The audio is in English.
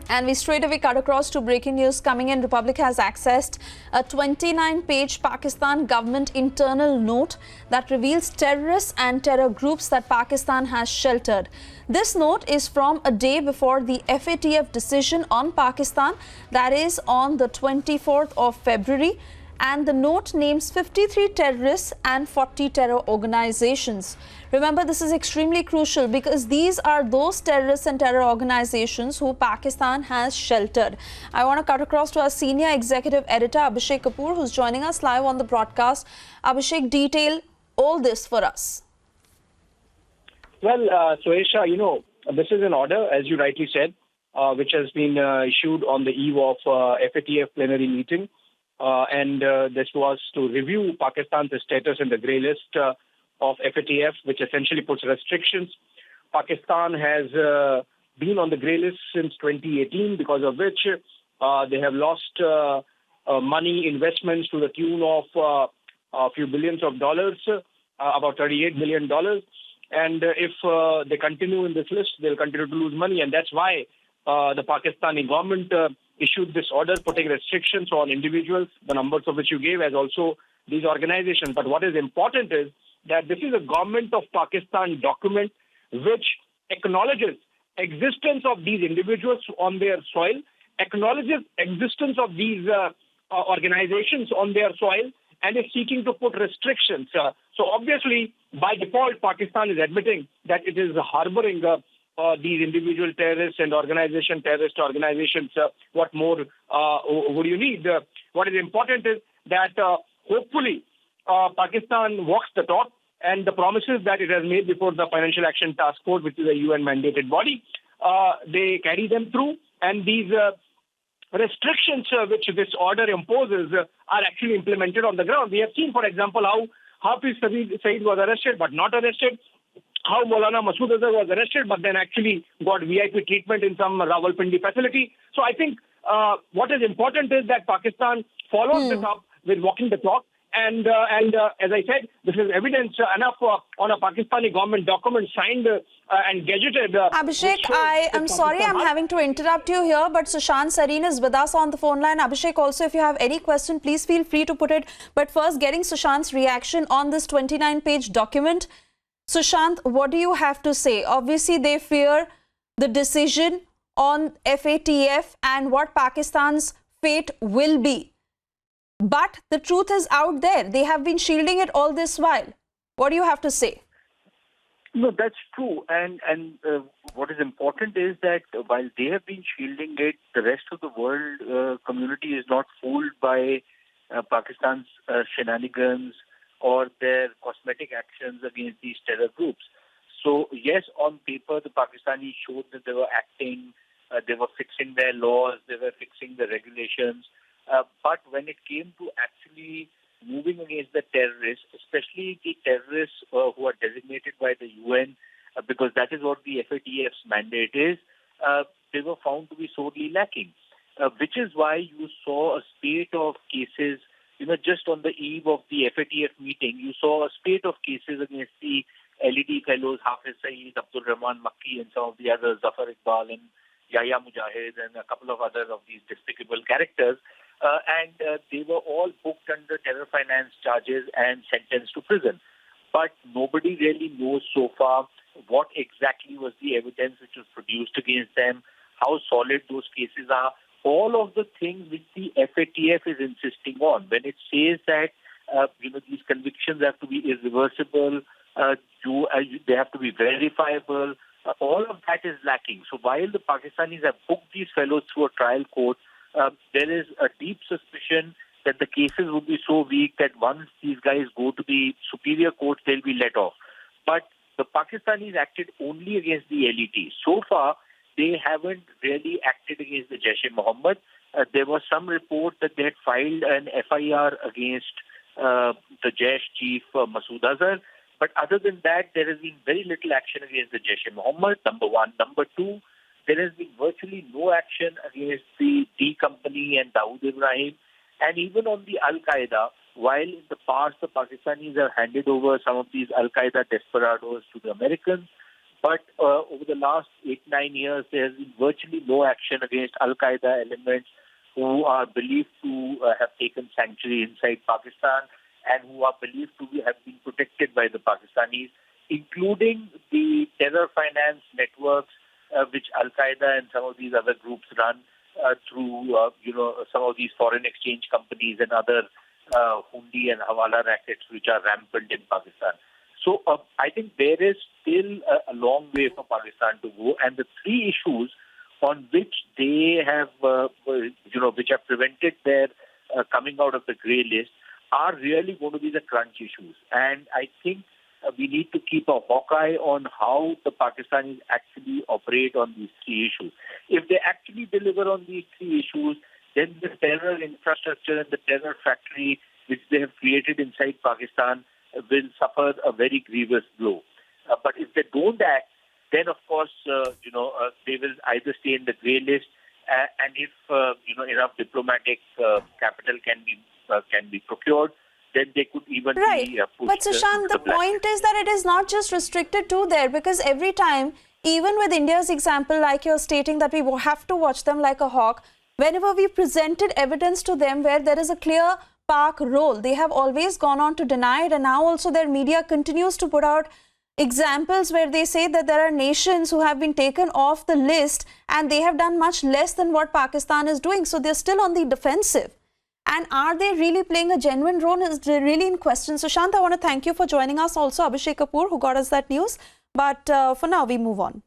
And we straight away cut across to breaking news coming in. Republic has accessed a 29-page Pakistan government internal note that reveals terrorists and terror groups that Pakistan has sheltered. This note is from a day before the FATF decision on Pakistan, that is on the 24th of February. And the note names 53 terrorists and 40 terror organizations. Remember, this is extremely crucial because these are those terrorists and terror organizations who Pakistan has sheltered. I want to cut across to our senior executive editor, Abhishek Kapoor, who's joining us live on the broadcast. Abhishek, detail all this for us. Well, Suesha, this is an order, as you rightly said, which has been issued on the eve of FATF plenary meeting. And this was to review Pakistan's status in the grey list of FATF, which essentially puts restrictions. Pakistan has been on the grey list since 2018, because of which they have lost money investments to the tune of a few billions of dollars, about $38 billion. And if they continue in this list, they'll continue to lose money. And that's why the Pakistani government issued this order putting restrictions on individuals, the numbers of which you gave, as also these organizations. But what is important is that this is a government of Pakistan document which acknowledges existence of these individuals on their soil, acknowledges existence of these organizations on their soil, and is seeking to put restrictions. So obviously, by default, Pakistan is admitting that it is harboring these individual terrorists and terrorist organizations. What more would you need? What is important is that hopefully Pakistan walks the talk, and the promises that it has made before the Financial Action Task Force, which is a UN mandated body, they carry them through. And these restrictions which this order imposes are actually implemented on the ground. We have seen, for example, how Hafiz Saeed was arrested but not arrested, how Maulana Masood Azhar was arrested but then actually got VIP treatment in some Rawalpindi facility. So I think what is important is that Pakistan follows this up with walking the talk. And as I said, this is evidence enough on a Pakistani government document signed and gazetted. Abhishek, I am sorry I'm having to interrupt you here, but Sushant Sareen is with us on the phone line. Abhishek, also, if you have any question, please feel free to put it. But first, getting Sushant's reaction on this 29-page document. Sushant, what do you have to say? Obviously, they fear the decision on FATF and what Pakistan's fate will be. But the truth is out there. They have been shielding it all this while. What do you have to say? No, that's true. And what is important is that while they have been shielding it, the rest of the world community is not fooled by Pakistan's shenanigans or their cosmetic actions against these terror groups. So, yes, on paper, the Pakistanis showed that they were acting, they were fixing their laws, they were fixing the regulations. But when it came to actually moving against the terrorists, especially the terrorists who are designated by the UN, because that is what the FATF's mandate is, they were found to be sorely lacking, which is why you saw a spate of cases. Just on the eve of the FATF meeting, you saw a spate of cases against the LED fellows, Hafiz Saeed, Abdul Rahman Makki, and some of the others, Zafar Iqbal and Yahya Mujahid, and a couple of others of these despicable characters. And they were all booked under terror finance charges and sentenced to prison. But nobody really knows so far what exactly was the evidence which was produced against them, how solid those cases are. All of the things which the FATF is insisting on, when it says that these convictions have to be irreversible, they have to be verifiable, all of that is lacking. So while the Pakistanis have booked these fellows through a trial court, there is a deep suspicion that the cases will be so weak that once these guys go to the superior court, they'll be let off. But the Pakistanis acted only against the LET. So far, they haven't really acted against the Jaish-e-Mohammed. There was some report that they had filed an FIR against the Jaish chief, Masood Azhar. But other than that, there has been very little action against the Jaish-e-Mohammed, number one. Number two, there has been virtually no action against the D Company and Dawood Ibrahim. And even on the Al-Qaeda, while in the past the Pakistanis have handed over some of these Al-Qaeda desperados to the Americans, But over the last 8-9 years, there has been virtually no action against Al-Qaeda elements who are believed to have taken sanctuary inside Pakistan and who are believed to have been protected by the Pakistanis, including the terror finance networks which Al-Qaeda and some of these other groups run through, some of these foreign exchange companies and other hundi and hawala rackets which are rampant in Pakistan. So I think there is still a long way for Pakistan to go, and the three issues on which they have, which have prevented their coming out of the grey list are really going to be the crunch issues. And I think we need to keep a hawk-eye on how the Pakistanis actually operate on these three issues. If they actually deliver on these three issues, then the terror infrastructure and the terror factory which they have created inside Pakistan will suffer a very grievous blow. But if they don't act, then of course, they will either stay in the grey list, and if enough diplomatic capital can be procured, then they could even be pushed. But Sushant, the point is that it is not just restricted to there, because every time, even with India's example, like you're stating that we have to watch them like a hawk, whenever we presented evidence to them where there is a clear Pak role, they have always gone on to deny it, and now also their media continues to put out examples where they say that there are nations who have been taken off the list and they have done much less than what Pakistan is doing. So they're still on the defensive. And are they really playing a genuine role is really in question. Sushant, I want to thank you for joining us. Also, Abhishek Kapoor, who got us that news. But for now, we move on.